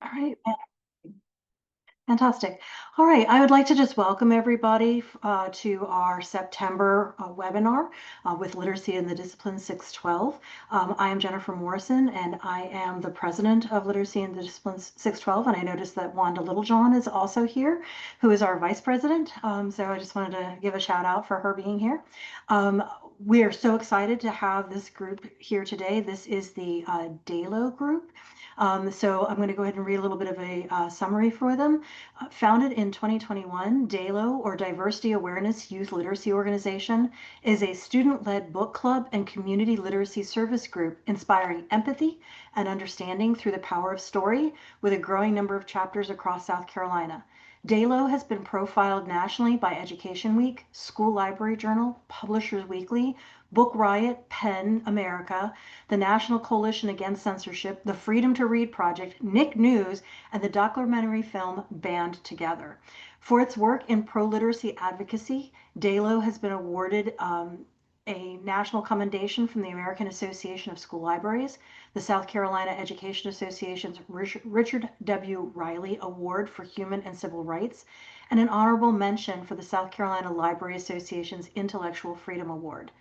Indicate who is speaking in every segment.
Speaker 1: All right. Fantastic. All right, I would like to just welcome everybody to our September webinar with Literacy in the Discipline 612. I am Jennifer Morrison, and I am the president of Literacy in the Discipline 612. And I noticed that Wanda Littlejohn is also here, who is our vice president. So I just wanted to give a shout out for her being here. We are so excited to have this group here today. This is the DAYLO group. So I'm going to go ahead and read a little bit of a summary for them. Founded in 2021, DAYLO, or Diversity Awareness Youth Literacy Organization, is a student-led book club and community literacy service group inspiring empathy and understanding through the power of story, with a growing number of chapters across South Carolina. DAYLO has been profiled nationally by Education Week, School Library Journal, Publishers Weekly, Book Riot, PEN America, the National Coalition Against Censorship, the Freedom to Read Project, Nick News, and the documentary film Band Together. For its work in pro-literacy advocacy, DAYLO has been awarded a national commendation from the American Association of School Libraries, the South Carolina Education Association's Richard W. Riley Award for Human and Civil Rights, and an honorable mention for the South Carolina Library Association's Intellectual Freedom Award.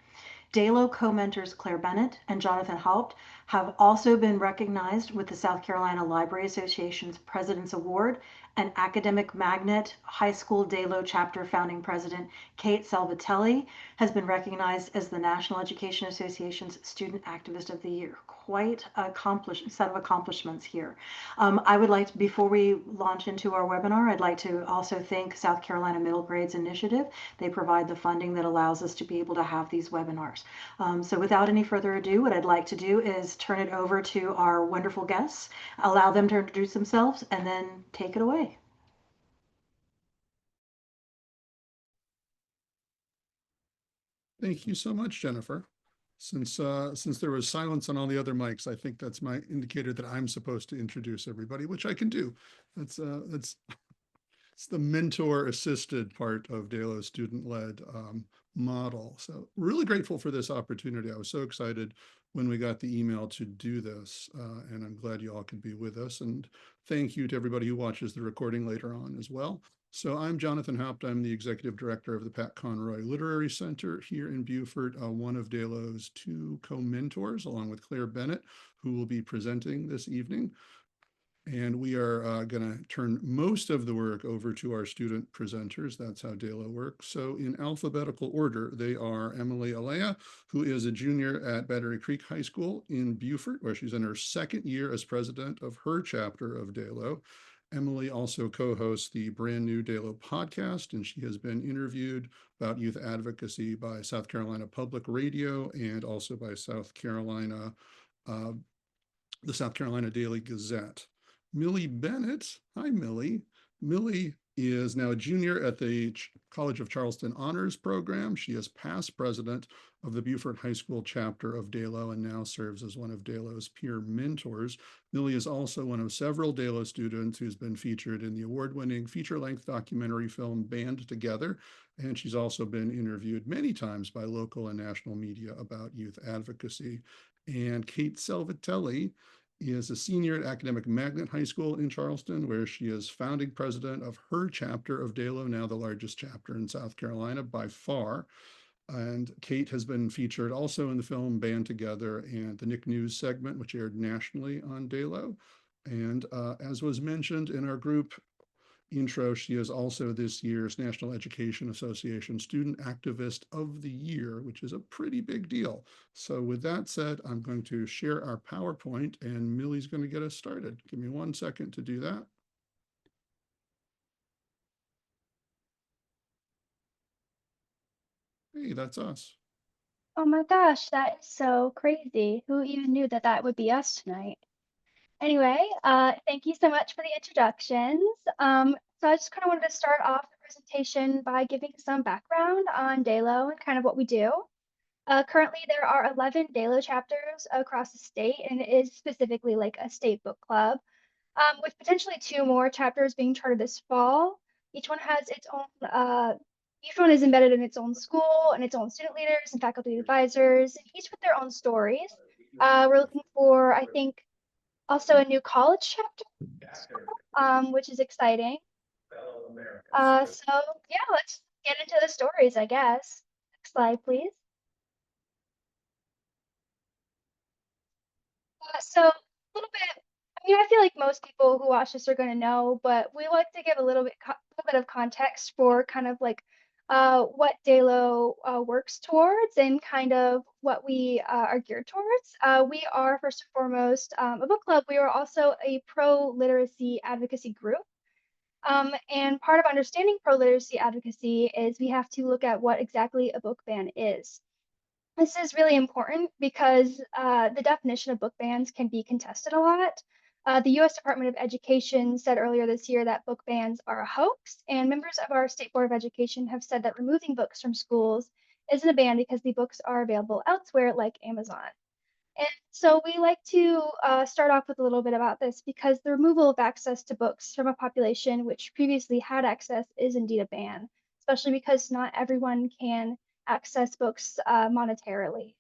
Speaker 1: DAYLO co-mentors Claire Bennett and Jonathan Haupt have also been recognized with the South Carolina Library Association's President's Award, and academic magnet High School DAYLO chapter founding president Kate Salvatelli has been recognized as the National Education Association's Student Activist of the Year. Quite a set of accomplishments here. I would like to, before we launch into our webinar, I'd like to also thank South Carolina Middle Grades Initiative. They provide the funding that allows us to be able to have these webinars. So without any further ado, what I'd like to do is turn it over to our wonderful guests, allow them to introduce themselves, and then take it away.
Speaker 2: Thank you so much, Jennifer. Since there was silence on all the other mics, I think that's my indicator that I'm supposed to introduce everybody, which I can do. That's it's the mentor-assisted part of DAYLO's student-led model. So really grateful for this opportunity. I was so excited when we got the email to do this, and I'm glad you all could be with us. And thank you to everybody who watches the recording later on as well. So I'm Jonathan Haupt. I'm the executive director of the Pat Conroy Literary Center here in Beaufort, one of DAYLO's two co-mentors, along with Claire Bennett, who will be presenting this evening. And we are going to turn most of the work over to our student presenters. That's how DAYLO works. So in alphabetical order, they are Emily Alea, who is a junior at Battery Creek High School in Beaufort, where she's in her second year as president of her chapter of DAYLO. Emily also co-hosts the brand new DAYLO podcast, and she has been interviewed about youth advocacy by South Carolina Public Radio and also by the South Carolina Daily Gazette. Millie Bennett, hi Millie. Millie is now a junior at the College of Charleston Honors Program. She is past president of the Beaufort High School chapter of DAYLO and now serves as one of DAYLO's peer mentors. Millie is also one of several DAYLO students who's been featured in the award-winning feature-length documentary film Band Together, and she's also been interviewed many times by local and national media about youth advocacy. And Kate Salvatelli is a senior at Academic Magnet High School in Charleston, where she is founding president of her chapter of DAYLO, now the largest chapter in South Carolina by far. And Kate has been featured also in the film Band Together and the Nick News segment, which aired nationally on DAYLO. And as was mentioned in our group intro, she is also this year's National Education Association Student Activist of the Year, which is a pretty big deal. So with that said, I'm going to share our PowerPoint and Millie's going to get us started. Give me 1 second to do that. Hey, that's us.
Speaker 3: Oh my gosh, that is so crazy. Who even knew that that would be us tonight? Anyway, thank you so much for the introductions. So I just kind of wanted to start off the presentation by giving some background on DAYLO and kind of what we do. Currently, there are 11 DAYLO chapters across the state, and it is specifically like a state book club, with potentially 2 more chapters being chartered this fall. Each one has its own each one is embedded in its own school and its own student leaders and faculty advisors, and each with their own stories. We're looking for, I think, Also a new college chapter, which is exciting. So yeah, let's get into the stories, I guess. Next slide, please. So a little bit, I mean, I feel like most people who watch this are going to know, but we like to give a little bit of context for kind of like what DAYLO works towards and kind of what we are geared towards. We are first and foremost a book club. We are also a pro-literacy advocacy group. And part of understanding pro-literacy advocacy is we have to look at what exactly a book ban is. This is really important because the definition of book bans can be contested a lot. The US Department of Education said earlier this year that book bans are a hoax, and members of our State Board of Education have said that removing books from schools isn't a ban because the books are available elsewhere, like Amazon. And so we like to start off with a little bit about this because the removal of access to books from a population which previously had access is indeed a ban, especially because not everyone can access books monetarily.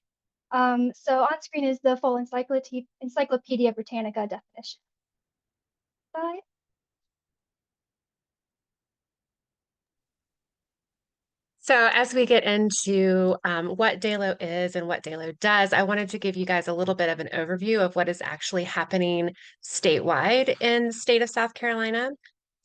Speaker 3: So on screen is the full Encyclopedia Britannica definition. Slide.
Speaker 4: So as we get into what DAYLO is and what DAYLO does, I wanted to give you guys a little bit of an overview of what is actually happening statewide in the state of South Carolina.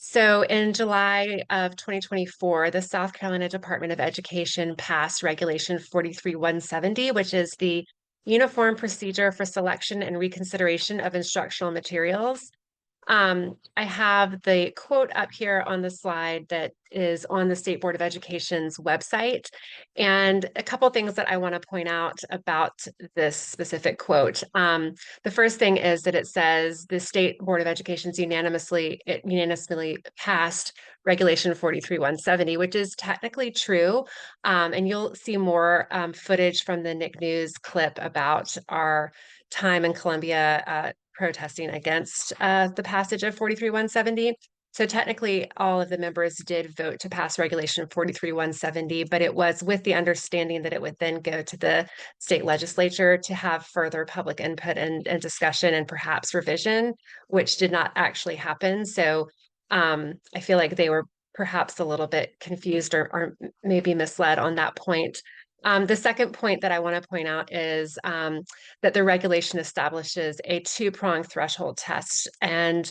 Speaker 4: So in July of 2024, the South Carolina Department of Education passed Regulation 43170, which is the Uniform Procedure for Selection and Reconsideration of Instructional Materials. I have the quote up here on the slide that is on the State Board of Education's website. And a couple things that I want to point out about this specific quote. The first thing is that it says the State Board of Education's unanimously passed Regulation 43170, which is technically true. And you'll see more footage from the Nick News clip about our time in Columbia protesting against the passage of 43170. So technically, all of the members did vote to pass Regulation 43170, but it was with the understanding that it would then go to the state legislature to have further public input and discussion and perhaps revision, which did not actually happen. So I feel like they were perhaps a little bit confused or maybe misled on that point. The second point that I want to point out is that the regulation establishes a two-pronged threshold test. And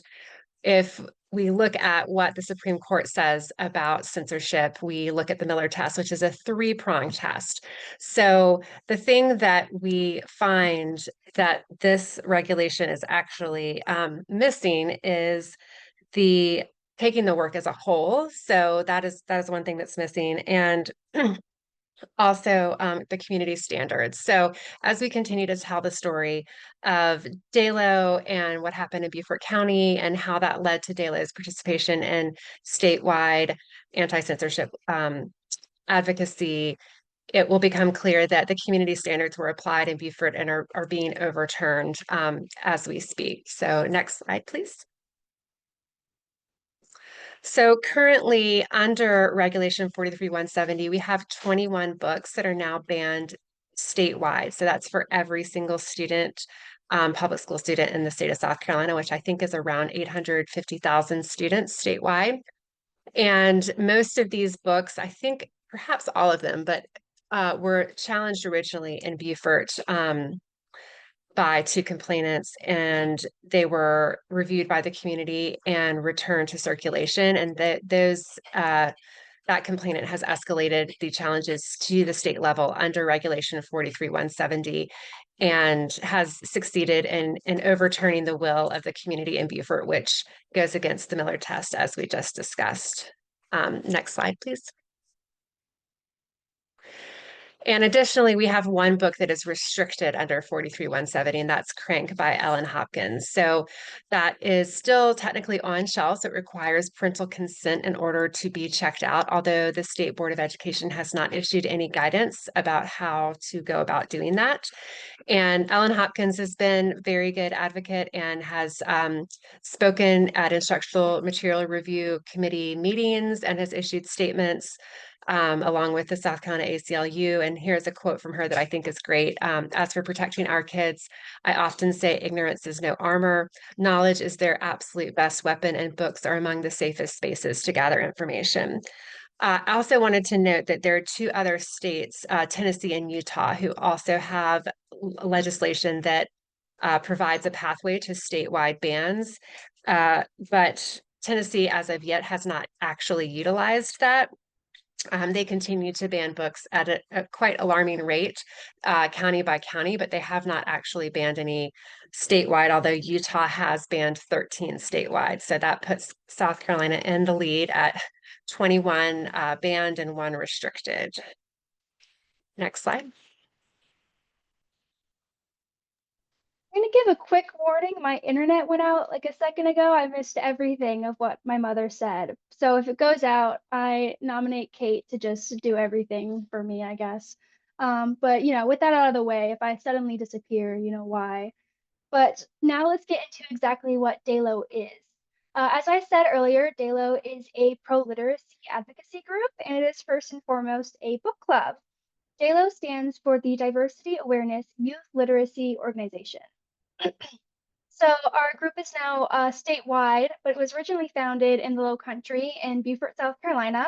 Speaker 4: if we look at what the Supreme Court says about censorship, we look at the Miller test, which is a three-pronged test. So the thing that we find that this regulation is actually missing is the taking the work as a whole. So that is one thing that's missing. And also the community standards. So as we continue to tell the story of DAYLO and what happened in Beaufort County and how that led to DAYLO's participation in statewide anti-censorship advocacy, it will become clear that the community standards were applied in Beaufort and are being overturned as we speak. So next slide, please. So currently under Regulation 43170, we have 21 books that are now banned statewide. So that's for every single student, public school student in the state of South Carolina, which I think is around 850,000 students statewide. And most of these books, I think perhaps all of them, but were challenged originally in Beaufort by two complainants, and they were reviewed by the community and returned to circulation. And that complainant has escalated the challenges to the state level under Regulation 43170 and has succeeded in overturning the will of the community in Beaufort, which goes against the Miller test, as we just discussed. Next slide, please. And additionally, we have one book that is restricted under 43170, and that's Crank by Ellen Hopkins. So that is still technically on shelves. It requires parental consent in order to be checked out, although the State Board of Education has not issued any guidance about how to go about doing that. And Ellen Hopkins has been a very good advocate and has spoken at instructional material review committee meetings and has issued statements along with the South Carolina ACLU. And here's a quote from her that I think is great. As for protecting our kids, I often say ignorance is no armor. Knowledge is their absolute best weapon, and books are among the safest spaces to gather information. I also wanted to note that there are two other states, Tennessee and Utah, who also have legislation that provides a pathway to statewide bans. But Tennessee, as of yet, has not actually utilized that. They continue to ban books at a quite alarming rate, county by county, but they have not actually banned any statewide, although Utah has banned 13 statewide. So that puts South Carolina in the lead at 21 banned and 1 restricted. Next slide.
Speaker 3: I'm going to give a quick warning. My internet went out like a second ago. I missed everything of what my mother said. So if it goes out, I nominate Kate to just do everything for me, I guess. But with that out of the way, if I suddenly disappear, you know why. But now let's get into exactly what DAYLO is. As I said earlier, DAYLO is a pro-literacy advocacy group, and it is first and foremost a book club. DAYLO stands for the Diversity Awareness Youth Literacy Organization. So our group is now statewide, but it was originally founded in the Low Country in Beaufort, South Carolina.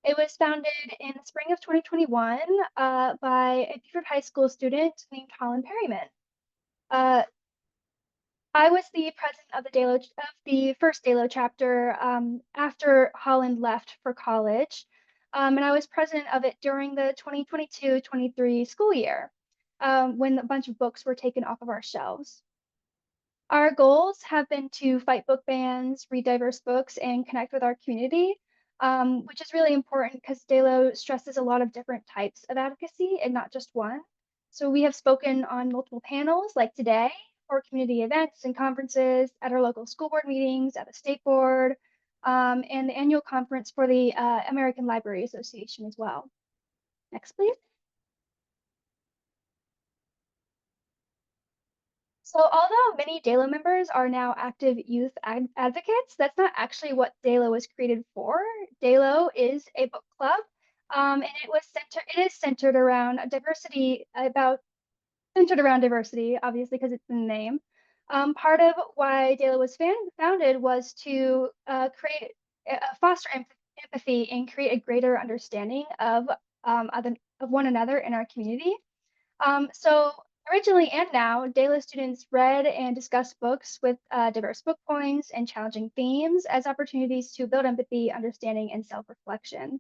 Speaker 3: It was founded in the spring of 2021 by a Beaufort High School student named Holland Perryman. I was the president of the first DAYLO chapter after Holland left for college, and I was president of it during the 2022-23 school year when a bunch of books were taken off of our shelves. Our goals have been to fight book bans, read diverse books, and connect with our community, which is really important because DAYLO stresses a lot of different types of advocacy and not just one. So we have spoken on multiple panels like today for community events and conferences, at our local school board meetings, at the state board, and the annual conference for the American Library Association as well. Next, please. So although many DAYLO members are now active youth advocates, that's not actually what DAYLO was created for. DAYLO is a book club, and it is centered around diversity, obviously, because it's in the name. Part of why DAYLO was founded was to foster empathy and create a greater understanding of one another in our community. So originally and now, DAYLO students read and discussed books with diverse book points and challenging themes as opportunities to build empathy, understanding, and self-reflection.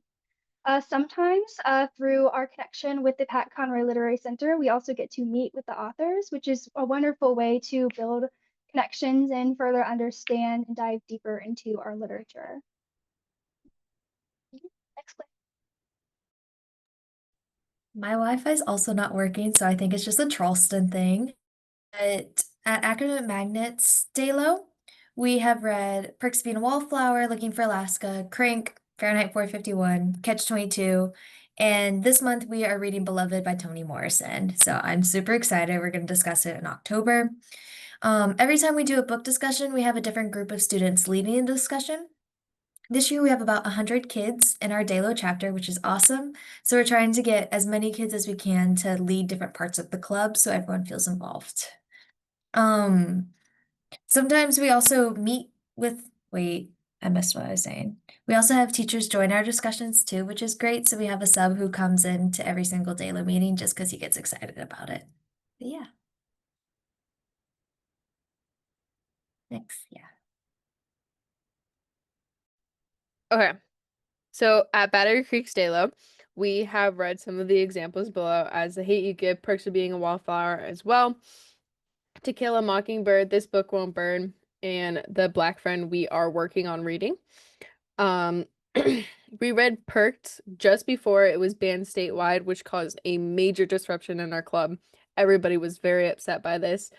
Speaker 3: Sometimes through our connection with the Pat Conroy Literary Center, we also get to meet with the authors, which is a wonderful way to build connections and further understand and dive deeper into our literature. Next slide.
Speaker 5: My Wi-Fi is also not working, so I think it's just a Charleston thing. But at Academic Magnets DAYLO, we have read Perks of Being a Wallflower, Looking for Alaska, Crank, Fahrenheit 451, Catch-22, and this month we are reading Beloved by Toni Morrison. So I'm super excited. We're going to discuss it in October. Every time we do a book discussion, we have a different group of students leading the discussion. This year we have about 100 kids in our DAYLO chapter, which is awesome. So we're trying to get as many kids as we can to lead different parts of the club so everyone feels involved. Sometimes we also meet with, wait, I missed what I was saying. We also have teachers join our discussions too, which is great. So we have a sub who comes in to every single DAYLO meeting just because he gets excited about it. But yeah. Next, yeah.
Speaker 6: Okay, so at Battery Creek's DAYLO, we have read some of the examples below as The Hate You Give, Perks of Being a Wallflower as well, To Kill a Mockingbird, This Book Won't Burn, and The Black Friend we are working on reading. We read Perks just before it was banned statewide, which caused a major disruption in our club. Everybody was very upset by this.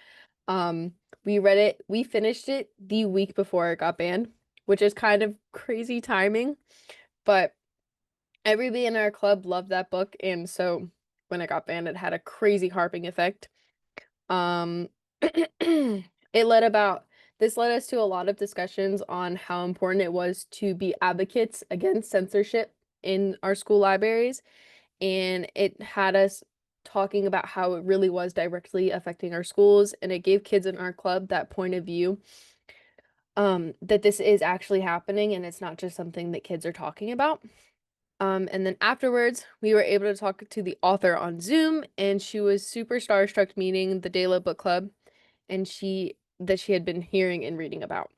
Speaker 6: We finished it the week before it got banned, which is kind of crazy timing, but everybody in our club loved that book, and so when it got banned, it had a crazy harping effect. This led us to a lot of discussions on how important it was to be advocates against censorship in our school libraries, and it had us talking about how it really was directly affecting our schools, and it gave kids in our club that point of view, that this is actually happening and it's not just something that kids are talking about. And then afterwards, we were able to talk to the author on Zoom, and she was super starstruck meeting the DAYLO book club and she had been hearing and reading about.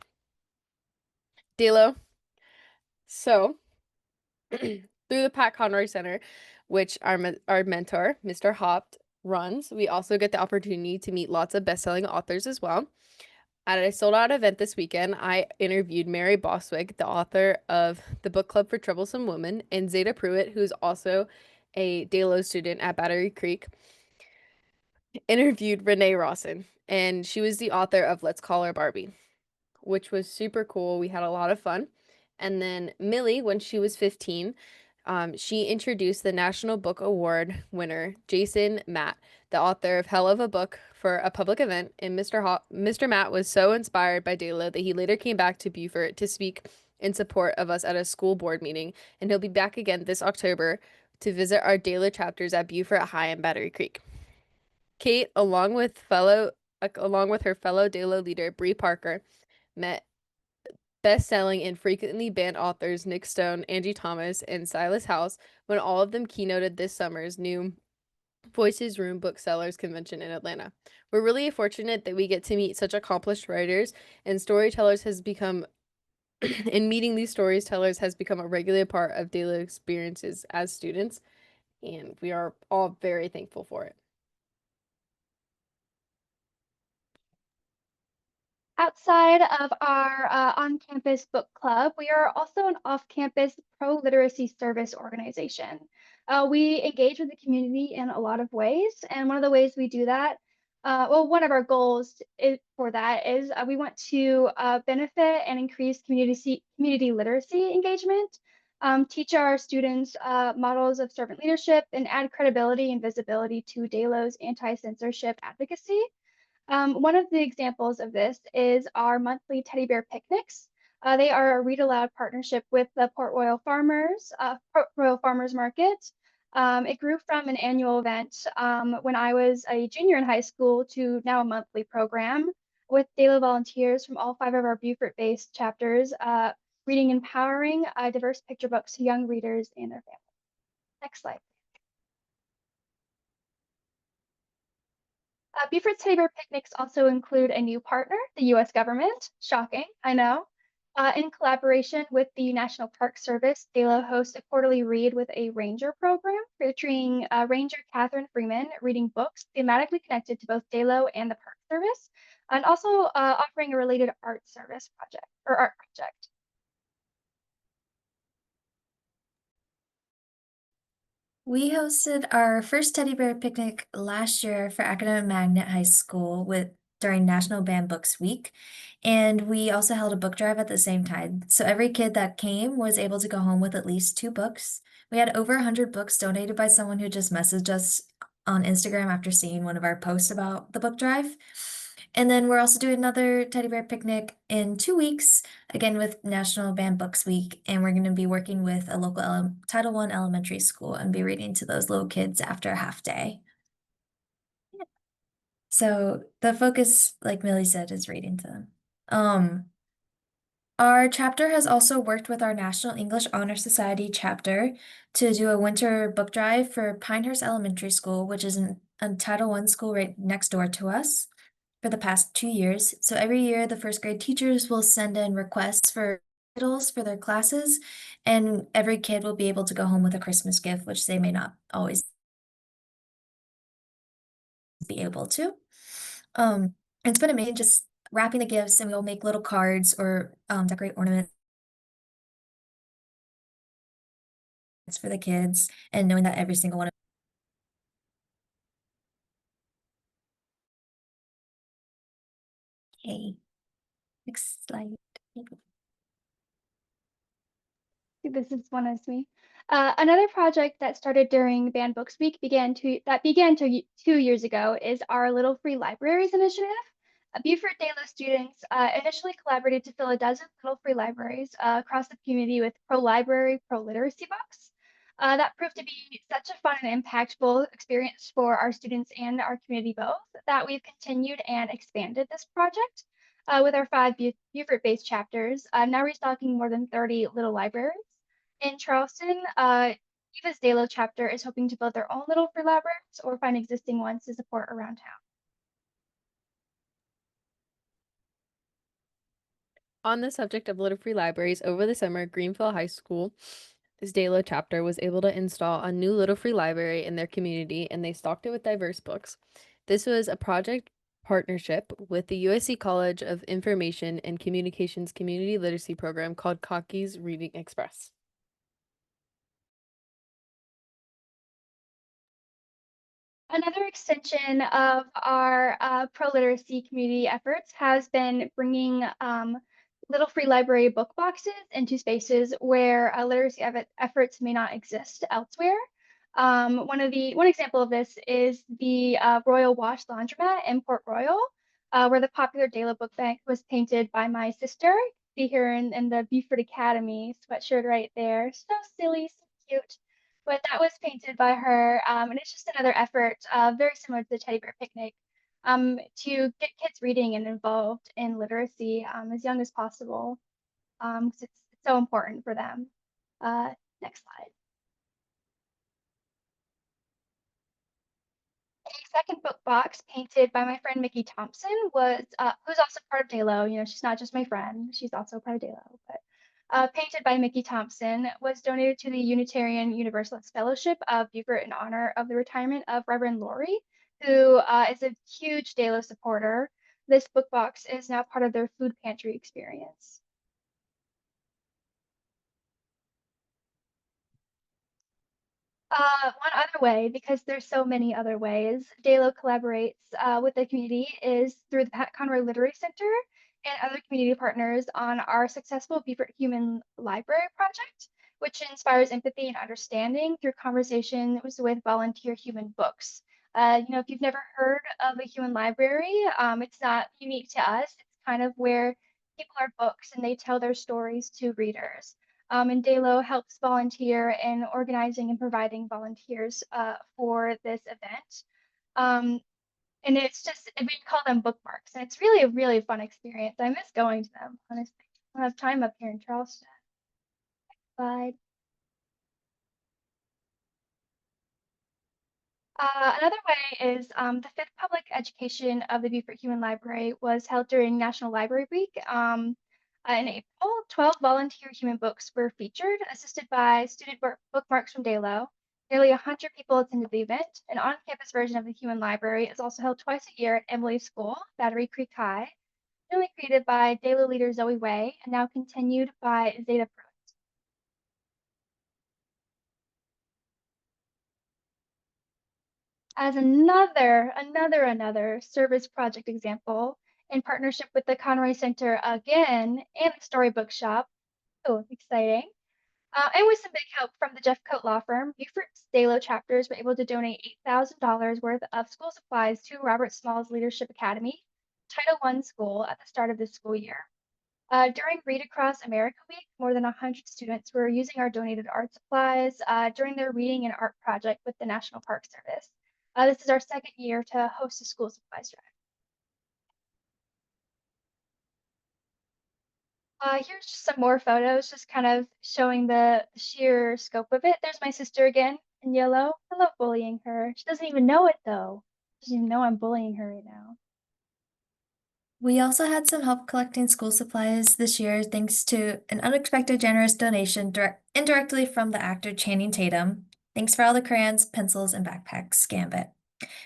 Speaker 6: DAYLO. So, through the Pat Conroy Center, which our mentor, Mr. Hopt, runs, we also get the opportunity to meet lots of best-selling authors as well. At a sold-out event this weekend, I interviewed Mary Boswick, the author of The Book Club for Troublesome Women, and Zeta Pruitt, who's also a DAYLO student at Battery Creek, interviewed Renee Rawson, and she was the author of Let's Call Her Barbie, which was super cool. We had a lot of fun. And then Millie, when she was 15, she introduced the National Book Award winner, Jason Matt, the author of Hell of a Book, for a public event. And Mr. Matt was so inspired by DAYLO that he later came back to Beaufort to speak in support of us at a school board meeting. And he'll be back again this October to visit our DAYLO chapters at Beaufort High and Battery Creek. Kate, along with her fellow DAYLO leader, Bree Parker, met best-selling and frequently banned authors Nick Stone, Angie Thomas, and Silas House when all of them keynoted this summer's new Voices Room Booksellers Convention in Atlanta. We're really fortunate that we get to meet such accomplished writers and storytellers and meeting these storytellers has become a regular part of daily experiences as students, and we are all very thankful for it.
Speaker 3: Outside of our on-campus book club, we are also an off-campus pro-literacy service organization. We engage with the community in a lot of ways, and one of the ways we do that, one of our goals for that is we want to benefit and increase community literacy engagement, teach our students models of servant leadership, and add credibility and visibility to DAYLO's anti-censorship advocacy. One of the examples of this is our monthly teddy bear picnics. They are a Read Aloud partnership with the Port Royal Farmers Market. It grew from an annual event when I was a junior in high school to now a monthly program with DAYLO volunteers from all 5 of our Beaufort-based chapters, reading empowering, diverse picture books to young readers and their families. Next slide. Beaufort Teddy Bear Picnics also include a new partner, the U.S. government. Shocking, I know. In collaboration with the National Park Service, DAYLO hosts a quarterly read with a ranger program featuring Ranger Catherine Freeman reading books thematically connected to both DAYLO and the Park Service, and also offering a related art project.
Speaker 5: We hosted our first teddy bear picnic last year for Academic Magnet High School during National Banned Books Week, and we also held a book drive at the same time. So every kid that came was able to go home with at least 2 books. We had over 100 books donated by someone who just messaged us on Instagram after seeing one of our posts about the book drive. And then we're also doing another teddy bear picnic in 2 weeks, again with National Banned Books Week, and we're going to be working with a local Title I elementary school and be reading to those little kids after a half day. Yeah. So the focus, like Millie said, is reading to them. Our chapter has also worked with our National English Honor Society chapter to do a winter book drive for Pinehurst Elementary School, which is a Title I school right next door to us, for the past 2 years. So every year, the first grade teachers will send in requests for titles for their classes, and every kid will be able to go home with a Christmas gift, which they may not always be able to. It's been amazing just wrapping the gifts, and we'll make little cards or decorate ornaments for the kids, and knowing that every single one of Okay, next slide.
Speaker 3: This is one as me. Another project that started during Banned Books Week began 2 years ago is our Little Free Libraries initiative. Beaufort DAYLO students initially collaborated to fill a dozen little free libraries across the community with pro-library, pro-literacy books. That proved to be such a fun and impactful experience for our students and our community both that we've continued and expanded this project with our 5 Beaufort-based chapters, now restocking more than 30 little libraries. In Charleston, Eva's DAYLO chapter is hoping to build their own little free libraries or find existing ones to support around town.
Speaker 6: On the subject of little free libraries, over the summer, Greenville High School's DAYLO chapter was able to install a new little free library in their community, and they stocked it with diverse books. This was a project partnership with the USC College of Information and Communications Community Literacy Program called Cocky's Reading Express.
Speaker 3: Another extension of our pro-literacy community efforts has been bringing little free library book boxes into spaces where literacy efforts may not exist elsewhere. One example of this is the Royal Wash Laundromat in Port Royal, where the popular DAYLO book bank was painted by my sister. See her in the Beaufort Academy sweatshirt right there. So silly, so cute. But that was painted by her, and it's just another effort, very similar to the Teddy Bear Picnic, to get kids reading and involved in literacy as young as possible, because it's so important for them. Next slide. A second book box painted by my friend Mickey Thompson was, who's also part of DAYLO. You know, she's not just my friend; she's also part of DAYLO. But painted by Mickey Thompson, was donated to the Unitarian Universalist Fellowship of Beaufort in honor of the retirement of Reverend Laurie, who is a huge DAYLO supporter. This book box is now part of their food pantry experience. One other way, because there's so many other ways, DAYLO collaborates with the community is through the Pat Conroy Literary Center and other community partners on our successful Beaufort Human Library project, which inspires empathy and understanding through conversations with volunteer human books. You know, if you've never heard of a human library, it's not unique to us. It's kind of where people are books and they tell their stories to readers. And DAYLO helps volunteer in organizing and providing volunteers for this event. And it's just, we call them bookmarks. And it's really a really fun experience. I miss going to them, honestly. I don't have time up here in Charleston. Next slide. Another way is the 5th Public Education of the Beaufort Human Library was held during National Library Week. In April, 12 volunteer human books were featured, assisted by student bookmarks from DAYLO. Nearly 100 people attended the event. An on-campus version of the Human Library is also held twice a year at Emily's School, Battery Creek High, originally created by DAYLO leader Zoe Way, and now continued by Zeta Pro. As another service project example, in partnership with the Conroy Center again and the Storybook Shop. Oh, exciting. And with some big help from the Jeff Coat Law Firm, Beaufort's DAYLO chapters were able to donate $8,000 worth of school supplies to Robert Small's Leadership Academy, Title I school, at the start of this school year. During Read Across America Week, more than 100 students were using our donated art supplies during their reading and art project with the National Park Service. This is our second year to host a school supplies drive. Here's just some more photos, just kind of showing the sheer scope of it. There's my sister again in yellow. I love bullying her. She doesn't even know it though. She doesn't even know I'm bullying her right now.
Speaker 5: We also had some help collecting school supplies this year thanks to an unexpected generous donation indirectly from the actor Channing Tatum. Thanks for all the crayons, pencils, and backpacks, Gambit.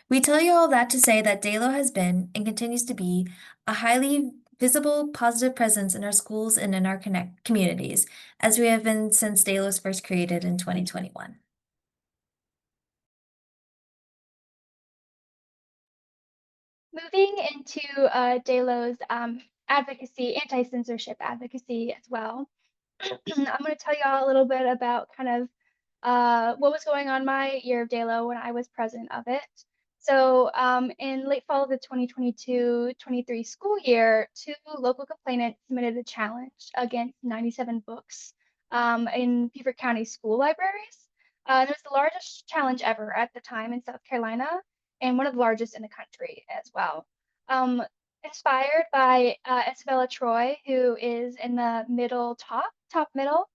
Speaker 5: We tell you all that to say that DAYLO has been and continues to be a highly visible, positive presence in our schools and in our communities, as we have been since DAYLO was first created in 2021.
Speaker 3: Moving into DAYLO's advocacy, anti-censorship advocacy as well. I'm going to tell you all a little bit about kind of what was going on my year of DAYLO when I was president of it. So in late fall of the 2022-23 school year, 2 local complainants submitted a challenge against 97 books in Beaufort County school libraries. It was the largest challenge ever at the time in South Carolina, and one of the largest in the country as well. Um, Inspired by Isabella Troy, who is in the top middle,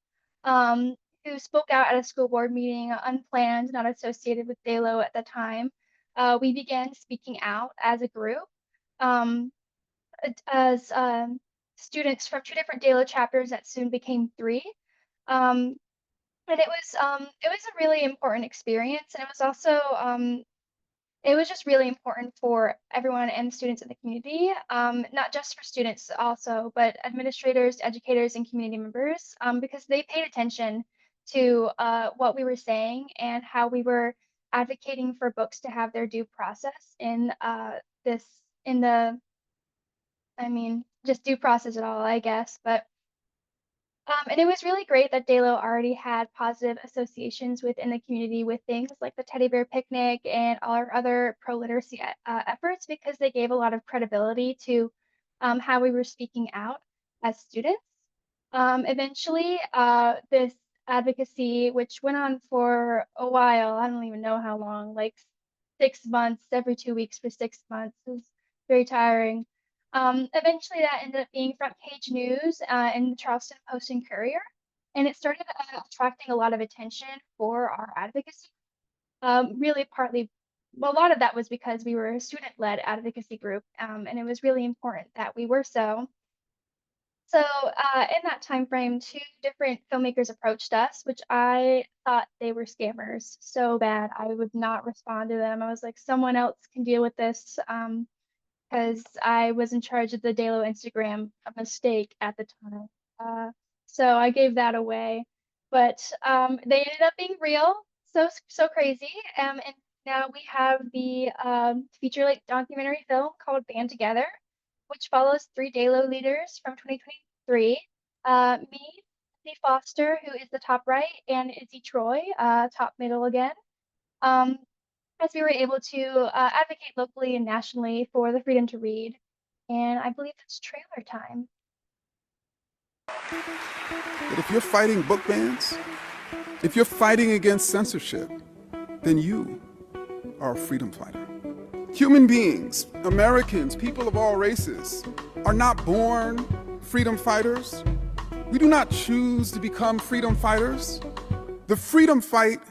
Speaker 3: um, who spoke out at a school board meeting, unplanned, not associated with DAYLO at the time. We began speaking out as a group, um, as students from 2 different DAYLO chapters that soon became 3. Um, and it was a really important experience, and it was just really important for everyone and students in the community, not just for students also, but administrators, educators, and community members, because they paid attention to what we were saying and how we were advocating for books to have their due process in this in the I mean, just due process at all, I guess. But and it was really great that DAYLO already had positive associations within the community with things like the teddy bear picnic and all our other pro-literacy efforts, because they gave a lot of credibility to how we were speaking out as students. Eventually, this advocacy, which went on for a while, I don't even know how long, like 6 months, every 2 weeks for 6 months, was very tiring. Eventually, that ended up being front page news in the Charleston Post and Courier, and it started attracting a lot of attention for our advocacy. Really, partly, well, a lot of that was because we were a student-led advocacy group, and it was really important that we were so. So, in that time frame, 2 different filmmakers approached us, which I thought they were scammers so bad. I would not respond to them. I was like, someone else can deal with this. Because I was in charge of the DAYLO Instagram, a mistake at the time. So I gave that away. But they ended up being real, so crazy. And now we have the feature-length documentary film called Band Together, which follows 3 DAYLO leaders from 2023. Me, Izzy Foster, who is the top right, and Izzy Troy, top middle again. As we were able to advocate locally and nationally for the freedom to read. And I believe it's trailer time.
Speaker 7: But if you're fighting book bans, if you're fighting against censorship, then you are a freedom fighter. Human beings, Americans, people of all races, are not born freedom fighters. We do not choose to become freedom fighters. The freedom fight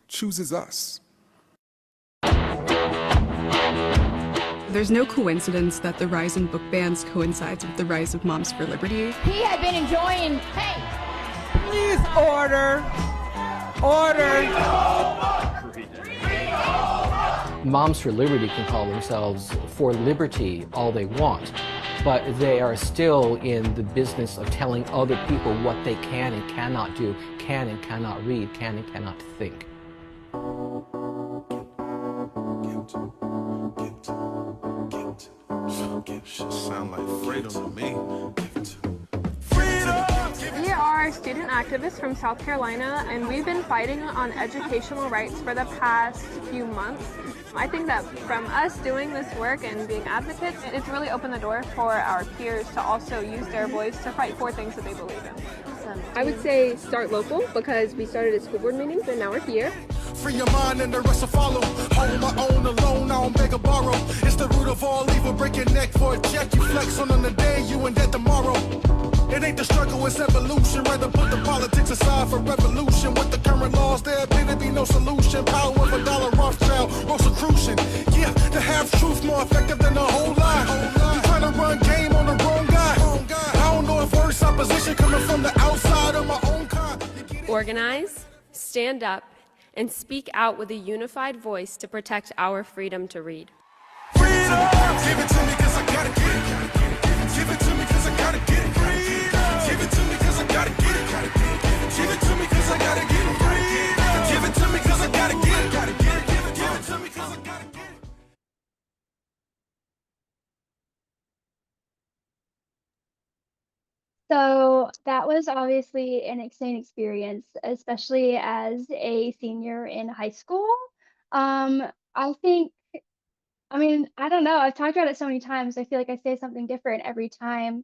Speaker 7: chooses us.
Speaker 8: There's no coincidence that the rise in book bans coincides with the rise of Moms for Liberty.
Speaker 9: He had been enjoying, hey!
Speaker 10: Please order. Order.
Speaker 11: Moms for Liberty can call themselves for liberty all they want, but they are still in the business of telling other people what they can and cannot do, can and cannot read, can and cannot think.
Speaker 12: Sound like freedom to me.
Speaker 13: We are student activists from South Carolina, and we've been fighting on educational rights for the past few months. I think that from us doing this work and being advocates, it's really opened the door for our peers to also use their voice to fight for things that they believe in.
Speaker 6: I would say start local, because we started at school board meetings and now we're here.
Speaker 12: Free your mind and the rest will follow. Hold my own alone, I don't beg or borrow. It's the root of all evil, break your neck for a check. You flex on the day, you and that tomorrow. It ain't the struggle, it's evolution. Rather put the politics aside for revolution. With the current laws, there appear to be no solution. Power of a dollar, Rothschild, Rosicrucian. Yeah, to have truth more effective than the whole lie. You trying to run game on the wrong guy. I don't know if worse opposition coming from the outside of my own kind.
Speaker 14: Organize, stand up, and speak out with a unified voice to protect our freedom to read.
Speaker 12: Freedom! Give it to me 'cause I gotta get it. Give it to me 'cause I gotta get it. Give it to me 'cause I gotta get it. Give it to me 'cause I gotta get it. Give it to me 'cause I gotta get it. Give it to me 'cause I gotta get it.
Speaker 3: So that was obviously an insane experience, especially as a senior in high school. I think, I mean, I don't know. I've talked about it so many times. I feel like I say something different every time.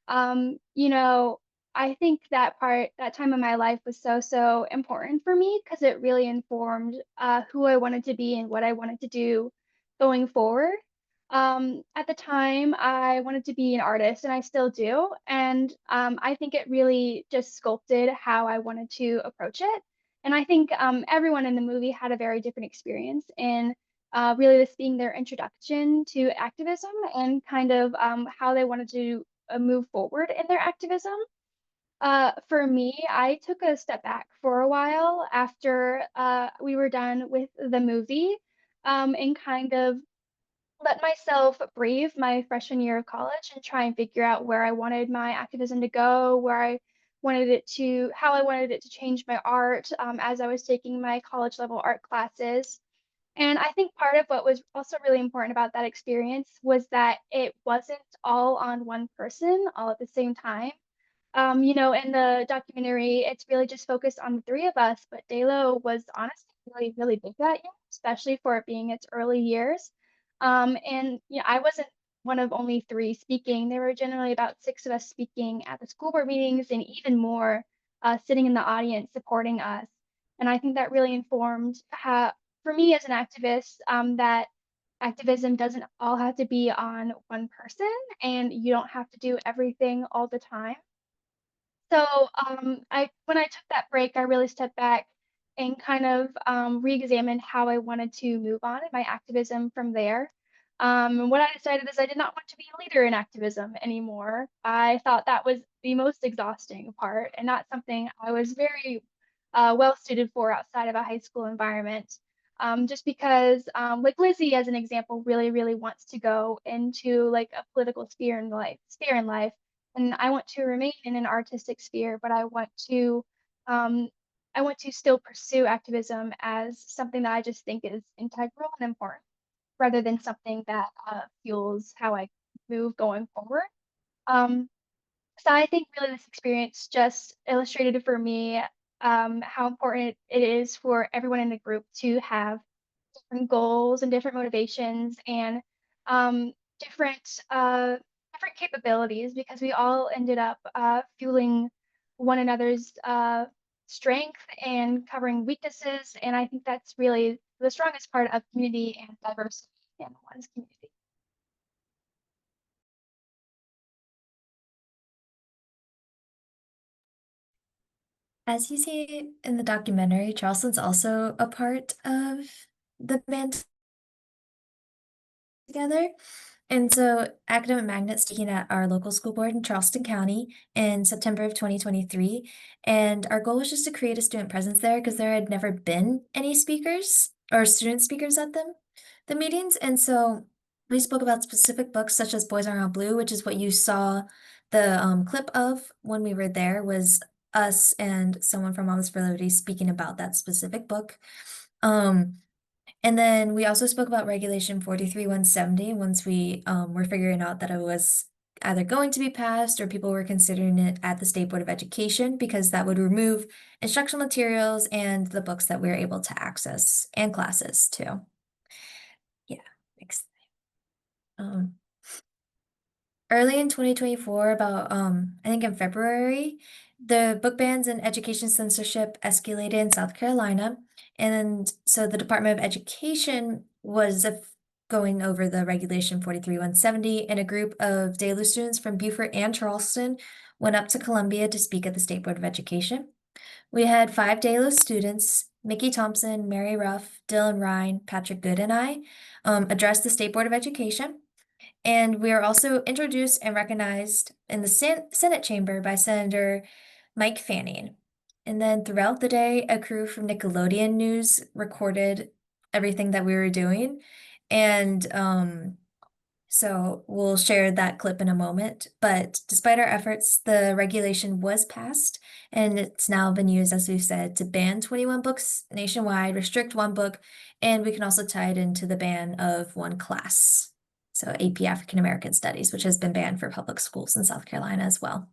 Speaker 3: You know, I think that time of my life was so important for me because it really informed who I wanted to be and what I wanted to do going forward. At the time, I wanted to be an artist, and I still do. And I think it really just sculpted how I wanted to approach it. And I think everyone in the movie had a very different experience in really this being their introduction to activism and kind of how they wanted to move forward in their activism. For me, I took a step back for a while after we were done with the movie, and kind of let myself breathe my freshman year of college and try and figure out where I wanted my activism to go, how I wanted it to change my art, as I was taking my college level art classes. And I think part of what was also really important about that experience was that it wasn't all on one person all at the same time. In the documentary, it's really just focused on the three of us, but DAYLO was honestly really big that year, especially for it being its early years. And I wasn't one of only three speaking. There were generally about six of us speaking at the school board meetings, and even more sitting in the audience supporting us. And I think that really informed how, for me as an activist, that activism doesn't all have to be on one person, and you don't have to do everything all the time. So when I took that break, I really stepped back and kind of re-examined how I wanted to move on in my activism from there. And what I decided is I did not want to be a leader in activism anymore. I thought that was the most exhausting part and not something I was very well suited for outside of a high school environment. Just because, like Lizzie, as an example, really wants to go into like a political sphere in life, and I want to remain in an artistic sphere, but um, I want to still pursue activism as something that I just think is integral and important, rather than something that fuels how I move going forward. Um, so I think really this experience just illustrated for me how important it is for everyone in the group to have different goals and different motivations and um, different different capabilities, because we all ended up fueling one another's strength and covering weaknesses. And I think that's really the strongest part of community and diversity in one's community.
Speaker 5: As you see in the documentary, Charleston's also a part of the band together. And so Academic Magnet's taking at our local school board in Charleston County in September of 2023. And our goal was just to create a student presence there because there had never been any speakers or student speakers at the meetings. And so we spoke about specific books such as Boys Are All Blue, which is what you saw the clip of when we were there, was us and someone from Moms for Liberty speaking about that specific book. And then we also spoke about Regulation 43-170 once we were figuring out that it was either going to be passed or people were considering it at the State Board of Education, because that would remove instructional materials and the books that we were able to access and classes too. Yeah. Early in 2024, about I think in February, the book bans and education censorship escalated in South Carolina. And so the Department of Education was going over the Regulation 43-170, and a group of DAYLO students from Beaufort and Charleston went up to Columbia to speak at the State Board of Education. We had 5 DAYLO students, Mickey Thompson, Mary Ruff, Dylan Ryan, Patrick Good, and I, address the State Board of Education. And we are also introduced and recognized in the Senate chamber by Senator Mike Fanning. And then throughout the day, a crew from Nickelodeon News recorded everything that we were doing. And so we'll share that clip in a moment. But despite our efforts, the regulation was passed, and it's now been used, as we've said, to ban 21 books nationwide, restrict 1 book, and we can also tie it into the ban of 1 class. So AP African American Studies, which has been banned for public schools in South Carolina as well.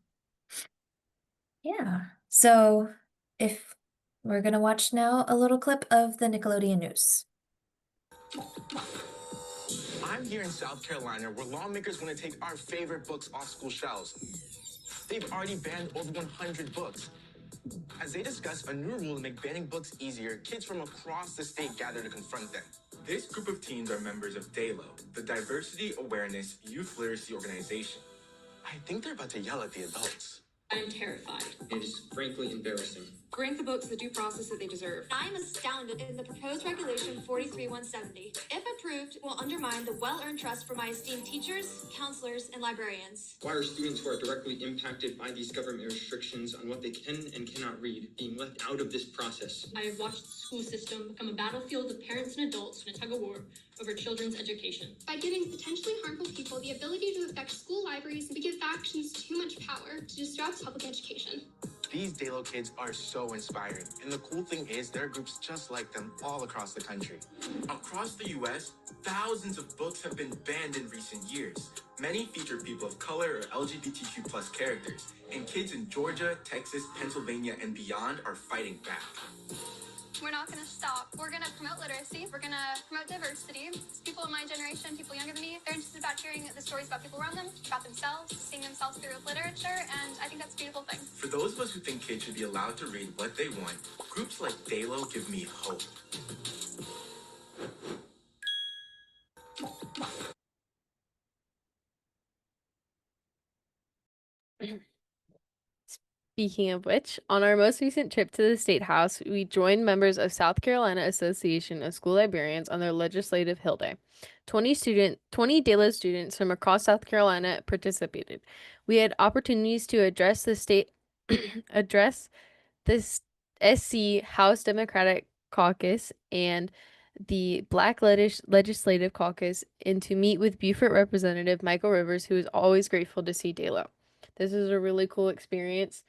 Speaker 5: Yeah, so if we're gonna watch now a little clip of the Nickelodeon News.
Speaker 15: I'm here in South Carolina where lawmakers want to take our favorite books off school shelves. They've already banned over 100 books. As they discuss a new rule to make banning books easier, kids from across the state gather to confront them. This group of teens are members of DAYLO, the Diversity Awareness Youth Literacy Organization. I think they're about to yell at the adults.
Speaker 16: I'm terrified.
Speaker 17: It is frankly embarrassing.
Speaker 16: Grant the books the due process that they deserve. I'm astounded in the proposed regulation 43170. If approved, will undermine the well-earned trust for my esteemed teachers, counselors, and librarians.
Speaker 17: Why are students who are directly impacted by these government restrictions on what they can and cannot read being left out of this process?
Speaker 16: I have watched the school system become a battlefield of parents and adults in a tug-of-war over children's education.
Speaker 18: By giving potentially harmful people the ability to affect school libraries, we give factions too much power to disrupt public education.
Speaker 15: These DAYLO kids are so inspiring, and the cool thing is there are groups just like them all across the country. Across the U.S., thousands of books have been banned in recent years. Many feature people of color or LGBTQ plus characters, and kids in Georgia, Texas, Pennsylvania, and beyond are fighting back.
Speaker 18: We're not going to stop. We're going to promote literacy. We're going to promote diversity. People of my generation, people younger than me, they're interested about hearing the stories about people around them, about themselves, seeing themselves through literature, and I think that's a beautiful thing.
Speaker 15: For those of us who think kids should be allowed to read what they want, groups like DAYLO give me hope.
Speaker 6: Speaking of which, on our most recent trip to the State House, we joined members of South Carolina Association of School Librarians on their Legislative Hill Day. 20 DAYLO students from across South Carolina participated. We had opportunities to address this SC House Democratic Caucus and the Black Legislative Caucus, and to meet with Beaufort Representative Michael Rivers, who is always grateful to see DAYLO. This is a really cool experience.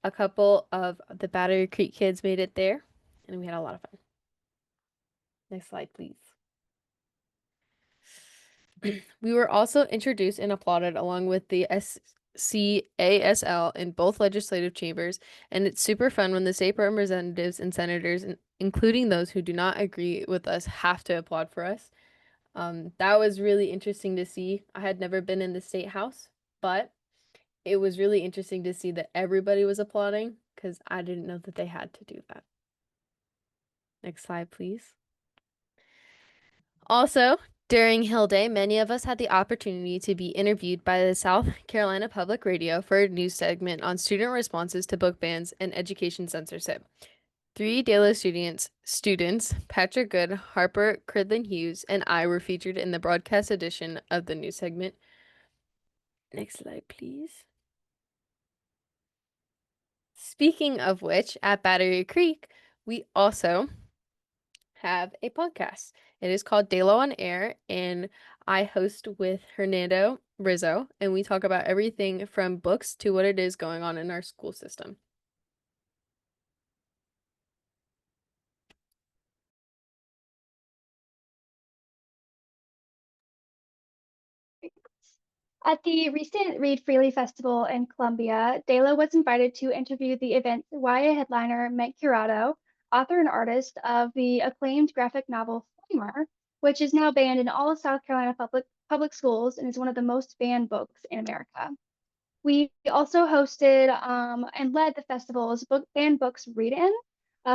Speaker 6: A couple of the Battery Creek kids made it there, and we had a lot of fun. Next slide, please. We were also introduced and applauded along with the SCASL in both legislative chambers, and it's super fun when the state representatives and senators, including those who do not agree with us, have to applaud for us. That was really interesting to see. I had never been in the State House, but it was really interesting to see that everybody was applauding because I didn't know that they had to do that. Next slide, please. Also, during Hill Day, many of us had the opportunity to be interviewed by the South Carolina Public Radio for a news segment on student responses to book bans and education censorship. 3 DAYLO students, Patrick Good, Harper Cridlin Hughes, and I were featured in the broadcast edition of the news segment. Next slide, please. Speaking of which, at Battery Creek, we also have a podcast. It is called DAYLO on Air, and I host with Hernando Rizzo, and we talk about everything from books to what it is going on in our school system.
Speaker 3: At the recent Read Freely Festival in Columbia, DAYLO was invited to interview the event's YA headliner, Meg Curato, author and artist of the acclaimed graphic novel Flamer, which is now banned in all of South Carolina public schools and is one of the most banned books in America. We also hosted and led the festival's Banned Books Read-In,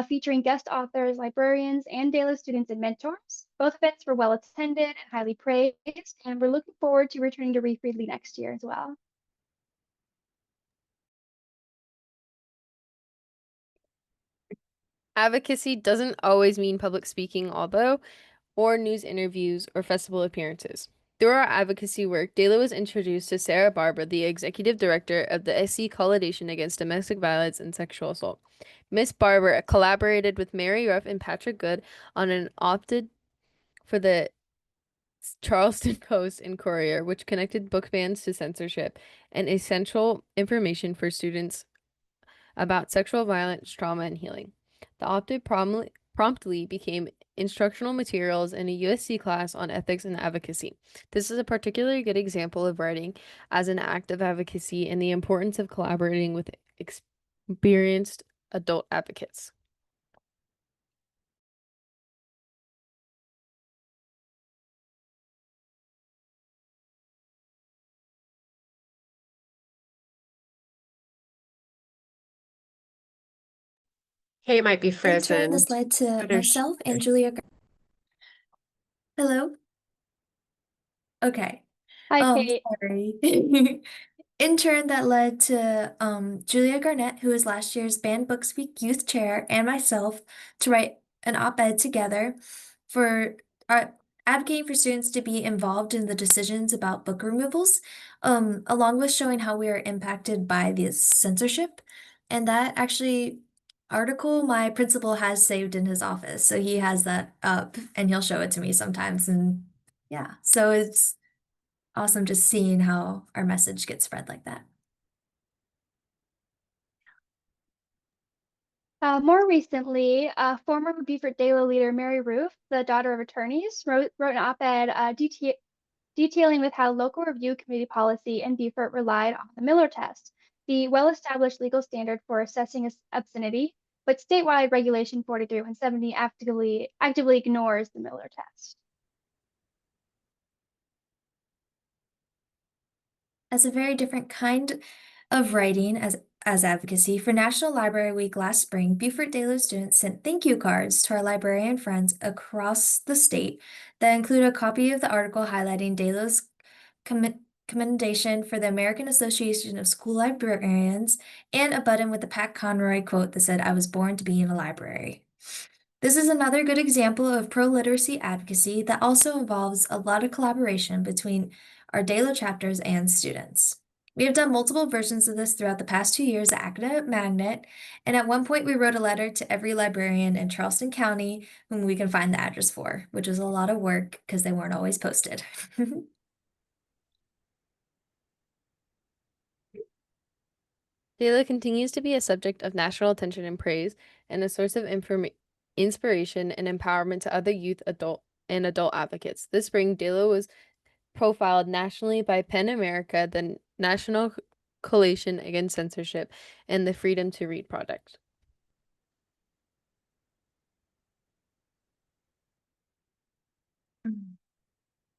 Speaker 3: featuring guest authors, librarians, and DAYLO students and mentors. Both events were well attended and highly praised, and we're looking forward to returning to Read Freely next year as well.
Speaker 6: Advocacy doesn't always mean public speaking, or news interviews or festival appearances. Through our advocacy work, DAYLO was introduced to Sarah Barber, the executive director of the SC Coalition Against Domestic Violence and Sexual Assault. Miss Barber collaborated with Mary Ruff and Patrick Good on an opted for the Charleston Post and Courier, which connected book bans to censorship and essential information for students about sexual violence, trauma, and healing. The opted promptly became instructional materials in a USC class on ethics and advocacy. This is a particularly good example of writing as an act of advocacy and the importance of collaborating with experienced adult advocates.
Speaker 4: Kate might be
Speaker 5: In
Speaker 4: frozen.
Speaker 5: turn, this led to
Speaker 4: Oh, there she-
Speaker 5: myself and Julia. Hello? Okay.
Speaker 3: Hi, Kate.
Speaker 5: Sorry. In turn, that led to Julia Garnett, who was last year's Banned Books Week Youth Chair, and myself to write an op-ed together for advocating for students to be involved in the decisions about book removals, along with showing how we are impacted by this censorship. And that actually article my principal has saved in his office, so he has that up and he'll show it to me sometimes. And yeah, so it's awesome just seeing how our message gets spread like that.
Speaker 3: More recently, former Beaufort DAYLO leader Mary Roof, the daughter of attorneys, wrote an op-ed detailing with how local review committee policy in Beaufort relied on the Miller test, the well-established legal standard for assessing obscenity, but statewide Regulation 43-170 actively ignores the Miller test.
Speaker 5: As a very different kind of writing as advocacy, for National Library Week last spring, Beaufort DAYLO students sent thank you cards to our librarian friends across the state that include a copy of the article highlighting DAYLO's commendation for the American Association of School Librarians and a button with the Pat Conroy quote that said, "I was born to be in a library." This is another good example of pro-literacy advocacy that also involves a lot of collaboration between our DAYLO chapters and students. We have done multiple versions of this throughout the past 2 years at Academic Magnet, and at one point we wrote a letter to every librarian in Charleston County whom we can find the address for, which was a lot of work because they weren't always posted.
Speaker 6: DAYLO continues to be a subject of national attention and praise, and a source of inspiration and empowerment to other youth, adult advocates. This spring, DAYLO was profiled nationally by PEN America, the National Coalition Against Censorship, and the Freedom to Read Project.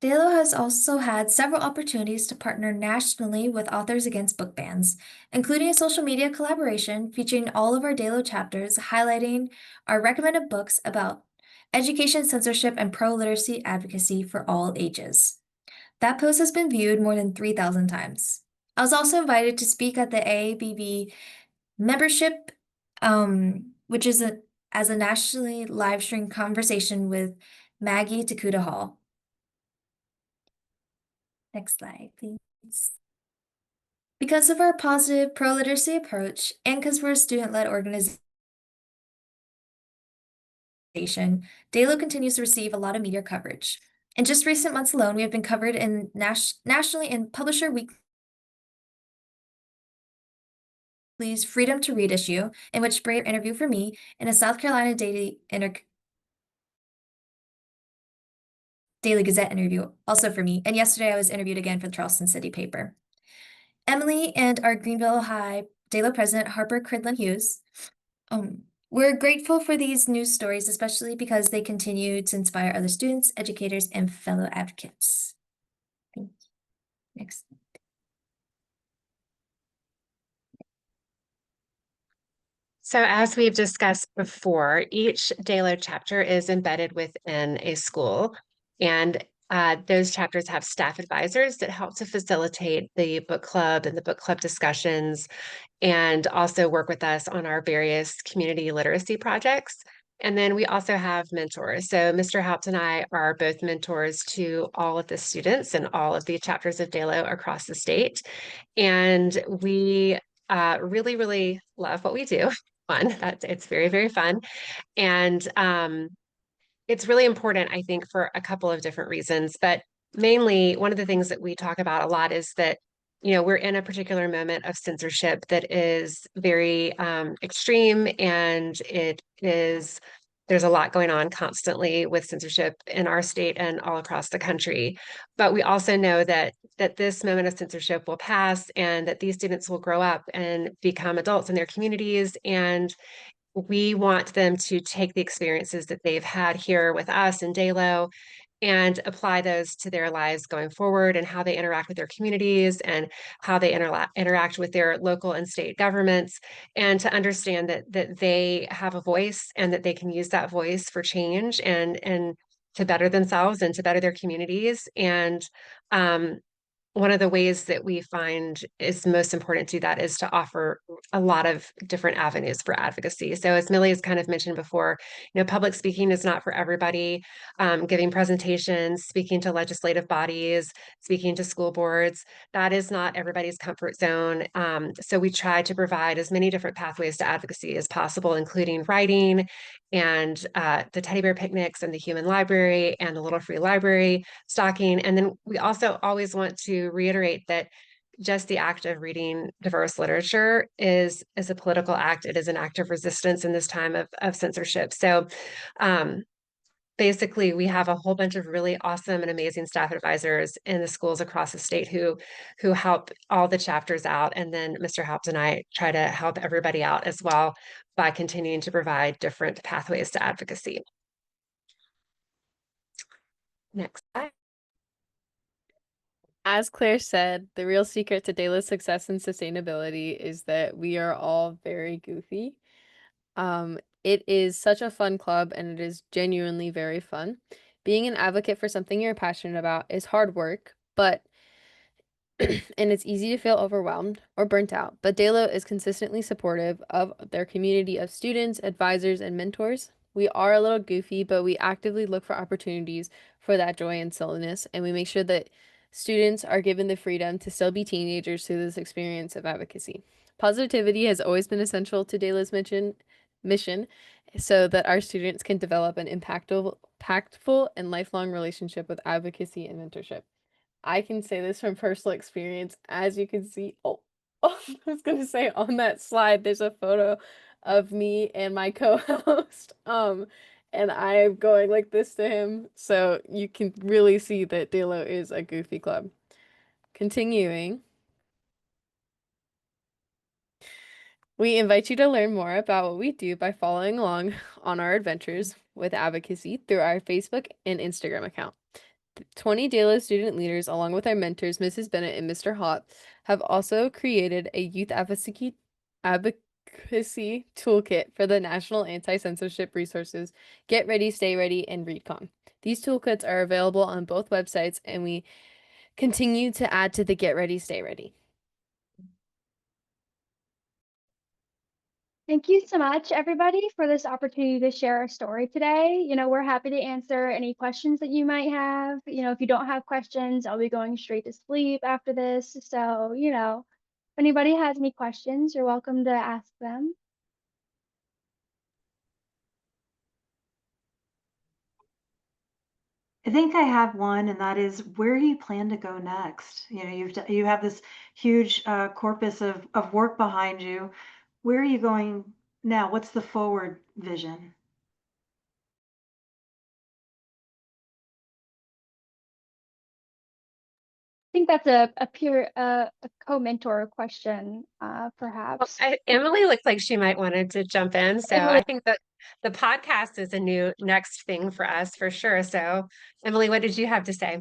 Speaker 5: DAYLO has also had several opportunities to partner nationally with Authors Against Book Bans, including a social media collaboration featuring all of our DAYLO chapters highlighting our recommended books about education, censorship, and pro-literacy advocacy for all ages. That post has been viewed more than 3,000 times. I was also invited to speak at the AABB membership, which is as a nationally live-streamed conversation with Maggie Takuda Hall. Next slide, please. Because of our positive pro-literacy approach and because we're a student-led organization, DAYLO continues to receive a lot of media coverage. In just recent months alone, we have been covered in nationally in Publisher Weekly's Freedom to Read issue, in which Bray interviewed for me, in a South Carolina Daily Gazette interview, also for me, and yesterday I was interviewed again for the Charleston City paper. Emily and our Greenville High DAYLO president, Harper Cridlin Hughes. We're grateful for these news stories, especially because they continue to inspire other students, educators, and fellow advocates. Thank you. Next.
Speaker 4: So as we've discussed before, each DAYLO chapter is embedded within a school, and those chapters have staff advisors that help to facilitate the book club and the book club discussions, and also work with us on our various community literacy projects. And then we also have mentors. So Mr. Haupt and I are both mentors to all of the students and all of the chapters of DAYLO across the state. And we really, really love what we do. It's very, very fun. And it's really important, I think, for a couple of different reasons. But mainly, one of the things that we talk about a lot is that, you know, we're in a particular moment of censorship that is very extreme, and there's a lot going on constantly with censorship in our state and all across the country. But we also know that this moment of censorship will pass, and that these students will grow up and become adults in their communities, and we want them to take the experiences that they've had here with us in DAYLO and apply those to their lives going forward and how they interact with their communities and how they interact with their local and state governments, and to understand that they have a voice and that they can use that voice for change and to better themselves and to better their communities. And one of the ways that we find is most important to do that is to offer a lot of different avenues for advocacy. So as Millie has kind of mentioned before, public speaking is not for everybody. Giving presentations, speaking to legislative bodies, speaking to school boards, that is not everybody's comfort zone. So we try to provide as many different pathways to advocacy as possible, including writing and the teddy bear picnics and the human library and the Little Free Library stocking. And then we also always want to reiterate that just the act of reading diverse literature is a political act. It is an act of resistance in this time of censorship. So basically, we have a whole bunch of really awesome and amazing staff advisors in the schools across the state who help all the chapters out. And then Mr. Halps and I try to help everybody out as well by continuing to provide different pathways to advocacy. Next slide.
Speaker 6: As Claire said, the real secret to DAYLO's success and sustainability is that we are all very goofy. It is such a fun club and it is genuinely very fun. Being an advocate for something you're passionate about is hard work, but and it's easy to feel overwhelmed or burnt out. But DAYLO is consistently supportive of their community of students, advisors, and mentors. We are a little goofy, but we actively look for opportunities for that joy and silliness, and we make sure that students are given the freedom to still be teenagers through this experience of advocacy. Positivity has always been essential to DAYLO's mission so that our students can develop an impactful and lifelong relationship with advocacy and mentorship. I can say this from personal experience. As you can see, I was gonna say on that slide, there's a photo of me and my co-host. And I'm going like this to him. So you can really see that DAYLO is a goofy club. Continuing. We invite you to learn more about what we do by following along on our adventures with advocacy through our Facebook and Instagram account. 20 DAYLO student leaders, along with our mentors, Mrs. Bennett and Mr. Hott, have also created a youth advocacy toolkit for the National Anti-Censorship Resources Get Ready, Stay Ready, and ReadCon. These toolkits are available on both websites, and we continue to add to the Get Ready, Stay Ready.
Speaker 3: Thank you so much, everybody, for this opportunity to share our story today. We're happy to answer any questions that you might have. If you don't have questions, I'll be going straight to sleep after this. So, if anybody has any questions, you're welcome to ask them.
Speaker 1: I think I have one, and that is, where do you plan to go next? You have this huge corpus of work behind you. Where are you going now? What's the forward vision?
Speaker 3: I think that's a co-mentor question, perhaps.
Speaker 4: Well, Emily looks like she might wanted to jump in. So I think that the podcast is a new next thing for us for sure. So Emily, what did you have to say?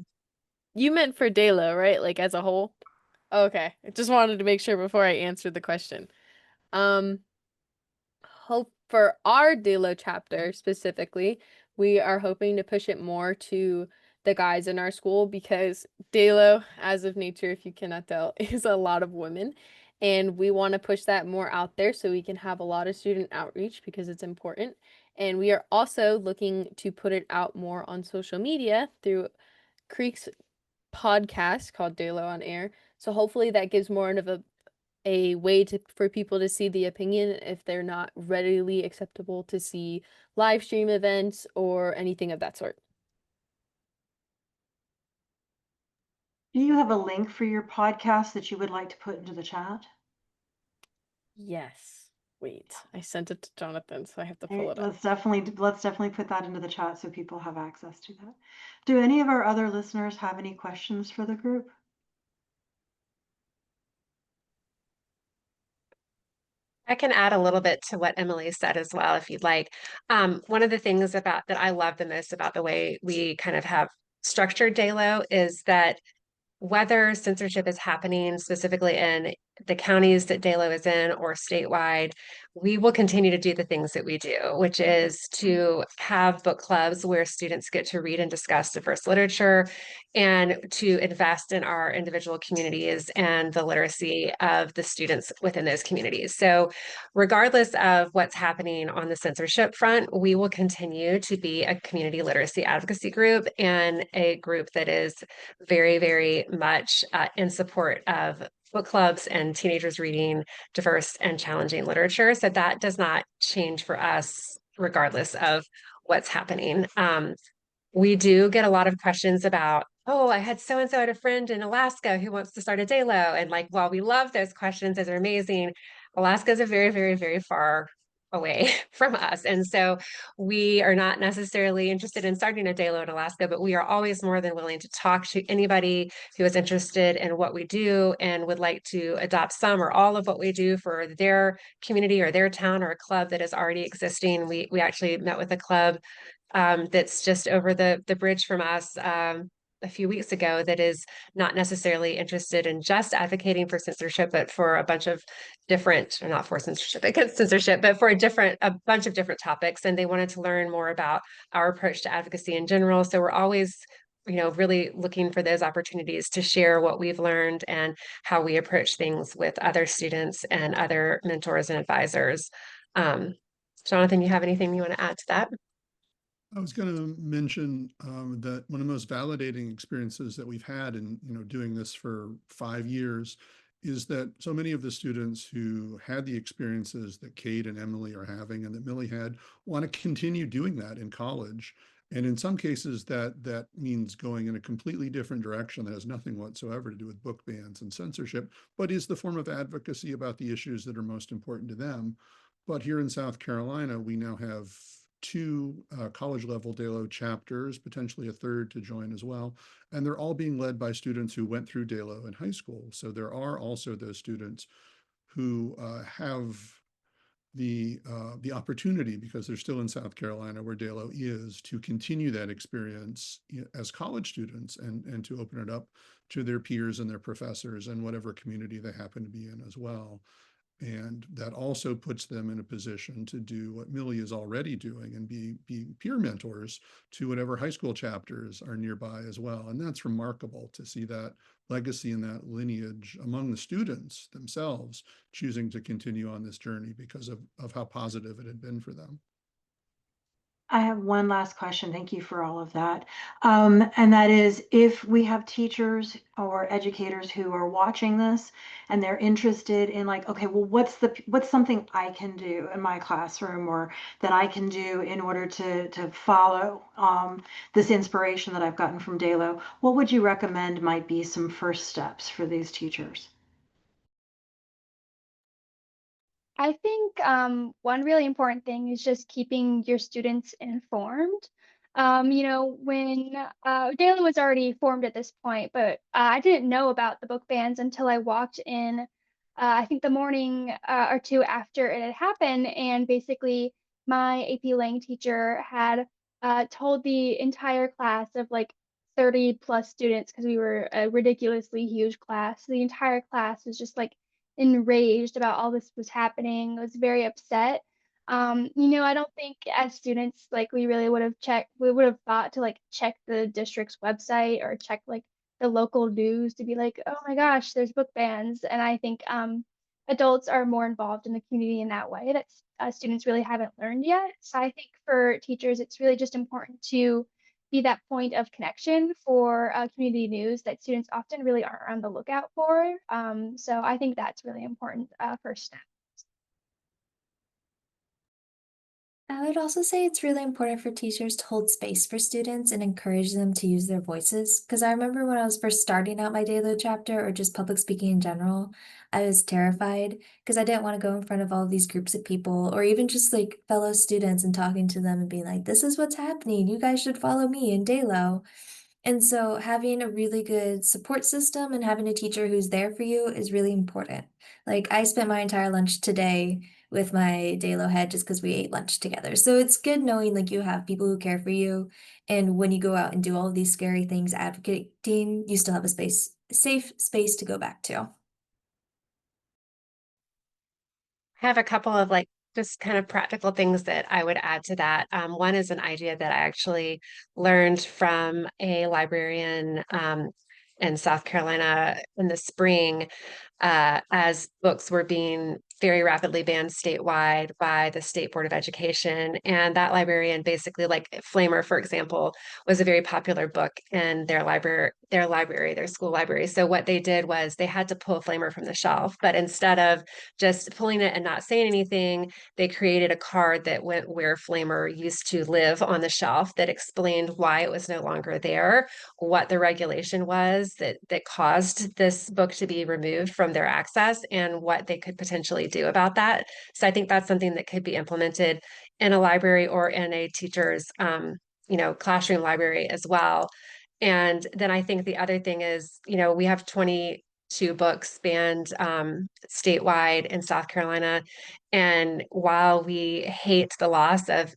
Speaker 6: You meant for DAYLO, right? Like as a whole? Okay. I just wanted to make sure before I answered the question. Hope for our DAYLO chapter specifically, we are hoping to push it more to the guys in our school because DAYLO, as of nature, if you cannot tell, is a lot of women. And we want to push that more out there so we can have a lot of student outreach because it's important. And we are also looking to put it out more on social media through Creek's podcast called DAYLO on Air. So hopefully that gives more of a way for people to see the opinion if they're not readily acceptable to see live stream events or anything of that sort.
Speaker 1: Do you have a link for your podcast that you would like to put into the chat?
Speaker 6: Yes. Wait, I sent it to Jonathan, so I have to pull it up.
Speaker 1: Let's definitely put that into the chat so people have access to that. Do any of our other listeners have any questions for the group?
Speaker 4: I can add a little bit to what Emily said as well, if you'd like. One of the things that I love the most about the way we kind of have structured DAYLO is that whether censorship is happening specifically in the counties that DAYLO is in or statewide, we will continue to do the things that we do, which is to have book clubs where students get to read and discuss diverse literature and to invest in our individual communities and the literacy of the students within those communities. So regardless of what's happening on the censorship front, we will continue to be a community literacy advocacy group and a group that is very, very much in support of book clubs and teenagers reading diverse and challenging literature. So that does not change for us, regardless of what's happening. We do get a lot of questions about, oh, I had so and so had a friend in Alaska who wants to start a DAYLO. And like, while we love those questions, those are amazing, Alaska is a very, very, very far away from us. And so we are not necessarily interested in starting a DAYLO in Alaska, but we are always more than willing to talk to anybody who is interested in what we do and would like to adopt some or all of what we do for their community or their town or a club that is already existing. We actually met with a club that's just over the bridge from us a few weeks ago that is not necessarily interested in just advocating for censorship, but for a bunch of different, or not for censorship, against censorship, but for a bunch of different topics. And they wanted to learn more about our approach to advocacy in general. So we're always, really looking for those opportunities to share what we've learned and how we approach things with other students and other mentors and advisors. Jonathan, you have anything you want to add to that?
Speaker 2: I was going to mention that one of the most validating experiences that we've had in doing this for 5 years is that so many of the students who had the experiences that Kate and Emily are having and that Millie had want to continue doing that in college. And in some cases that means going in a completely different direction that has nothing whatsoever to do with book bans and censorship, but is the form of advocacy about the issues that are most important to them. But here in South Carolina, we now have 2 college level DAYLO chapters, potentially a third to join as well. And they're all being led by students who went through DAYLO in high school. So there are also those students who have the opportunity, because they're still in South Carolina where DAYLO is, to continue that experience as college students and to open it up to their peers and their professors and whatever community they happen to be in as well. And that also puts them in a position to do what Millie is already doing and be peer mentors to whatever high school chapters are nearby as well. And that's remarkable to see that legacy and that lineage among the students themselves choosing to continue on this journey because of how positive it had been for them.
Speaker 1: I have one last question. Thank you for all of that. And that is, if we have teachers or educators who are watching this and they're interested in like, okay, well, what's something I can do in my classroom or that I can do in order to follow this inspiration that I've gotten from DAYLO, what would you recommend might be some first steps for these teachers?
Speaker 3: I think one really important thing is just keeping your students informed. When DAYLO was already formed at this point, but I didn't know about the book bans until I walked in, I think the morning or two after it had happened. And basically, my AP Lang teacher had told the entire class of like 30 plus students, because we were a ridiculously huge class. The entire class was just like enraged about all this was happening, was very upset. I don't think as students, like we really we would have thought to like check the district's website or check like the local news to be like, oh my gosh, there's book bans. And I think adults are more involved in the community in that way that students really haven't learned yet. So I think for teachers, it's really just important to be that point of connection for community news that students often really aren't on the lookout for. So I think that's really important first step.
Speaker 5: I would also say it's really important for teachers to hold space for students and encourage them to use their voices. Because I remember when I was first starting out my DAYLO chapter or just public speaking in general, I was terrified because I didn't want to go in front of all of these groups of people or even just like fellow students and talking to them and being like, this is what's happening. You guys should follow me in DAYLO. And so having a really good support system and having a teacher who's there for you is really important. Like I spent my entire lunch today with my DAYLO head just because we ate lunch together. So it's good knowing like you have people who care for you. And when you go out and do all of these scary things advocating, you still have a safe space to go back to.
Speaker 4: I have a couple of like just kind of practical things that I would add to that. One is an idea that I actually learned from a librarian in South Carolina in the spring, as books were being very rapidly banned statewide by the State Board of Education. And that librarian basically, like Flamer, for example, was a very popular book in their their school library. So what they did was they had to pull Flamer from the shelf, but instead of just pulling it and not saying anything, they created a card that went where Flamer used to live on the shelf that explained why it was no longer there, what the regulation was that caused this book to be removed from their access, and what they could potentially do about that. So I think that's something that could be implemented in a library or in a teacher's classroom library as well. And then I think the other thing is, we have 22 books banned statewide in South Carolina. And while we hate the loss of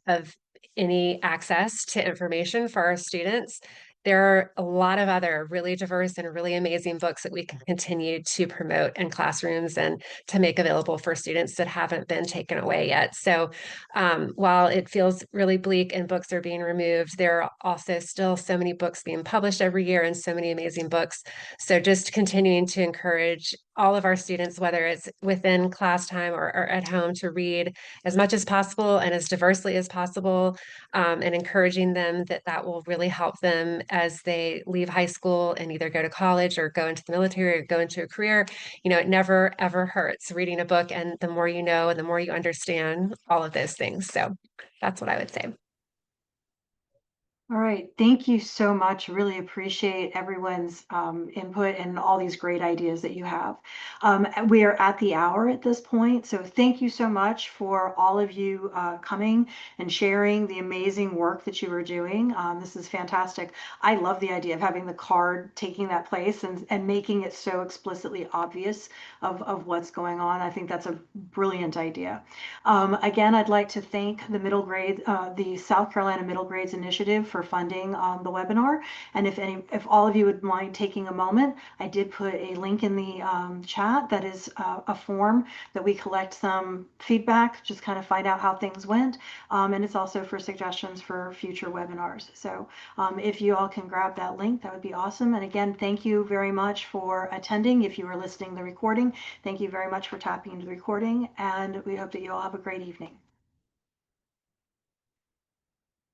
Speaker 4: any access to information for our students, there are a lot of other really diverse and really amazing books that we can continue to promote in classrooms and to make available for students that haven't been taken away yet. So while it feels really bleak and books are being removed, there are also still so many books being published every year and so many amazing books. So just continuing to encourage all of our students, whether it's within class time or at home, to read as much as possible and as diversely as possible, and encouraging them that will really help them as they leave high school and either go to college or go into the military or go into a career. It never, ever hurts reading a book, and the more you know and the more you understand all of those things. So that's what I would say.
Speaker 1: All right, thank you so much. Really appreciate everyone's input and all these great ideas that you have. We are at the hour at this point, so thank you so much for all of you coming and sharing the amazing work that you are doing. This is fantastic. I love the idea of having the card taking that place and making it so explicitly obvious of what's going on. I think that's a brilliant idea. Again, I'd like to thank the middle grade, the South Carolina Middle Grades Initiative for funding the webinar. And if all of you would mind taking a moment, I did put a link in the chat that is a form that we collect some feedback, just kind of find out how things went. And it's also for suggestions for future webinars. So if you all can grab that link, that would be awesome. And again, thank you very much for attending. If you are listening to the recording, thank you very much for tapping into the recording. And we hope that you all have a great evening.